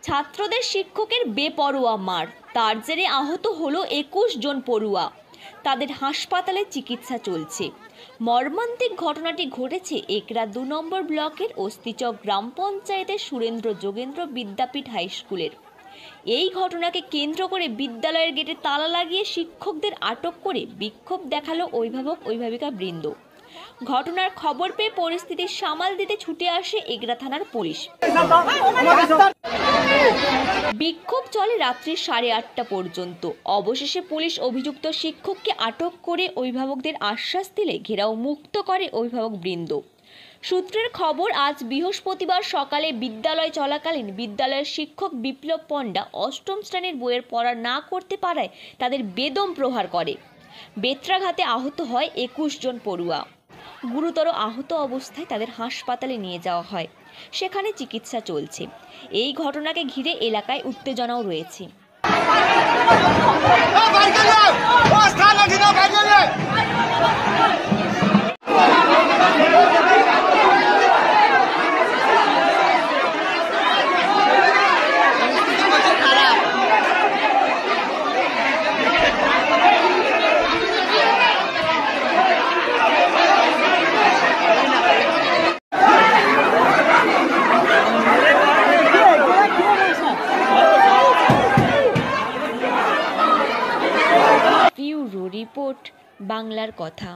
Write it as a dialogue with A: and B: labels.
A: ছাত্রদের শিক্ষকের বেপরোয়া মার, তার জেরে আহত হলো 21 জন পড়ুয়া। তাদের হাসপাতালে চিকিৎসা চলছে। মর্মান্তিক ঘটনাটি ঘটেছে একরা 2 নম্বর ব্লকের অস্তিচক গ্রাম পঞ্চায়েতের সুরেন্দ্র যোগেন্দ্র বিদ্যাপীঠ হাই স্কুলের। এই ঘটনাকে কেন্দ্র করে বিদ্যালয়ের গেটে তালা লাগিয়ে শিক্ষকদের আটক করে বিক্ষোভ দেখালো অভিভাবিকা বৃন্দ। ঘটনার খবর পেয়ে পরিস্থিতি সামাল দিতে ছুটে আসে এগরা থানার পুলিশ। বিক্ষোভ চলে রাত্রি 8:30 পর্যন্ত। অবশেষে পুলিশ অভিযুক্ত শিক্ষককে আটক করে অভিভাবকদের আশ্বাস দিলে ঘেরাও মুক্ত করে অভিভাবক বৃন্দ। সূত্রের খবর, আজ বৃহস্পতিবার সকালে বিদ্যালয় চলাকালীন বিদ্যালয়ের শিক্ষক বিপ্লব পণ্ডা 8ম শ্রেণীর বইয়ের পড়া না করতে পারায় তাদের বেদম প্রহার করে। বেত্রাঘাতে আহত হয় 21 জন পড়ুয়া। গুরুতর আহত অবস্থায় তাদের হাসপাতালে নিয়ে যাওয়া হয়, সেখানে চিকিৎসা চলছে। এই ঘটনাকে ঘিরে এলাকায় উত্তেজনাও রয়েছে। রিপোর্ট, বাংলার কথা।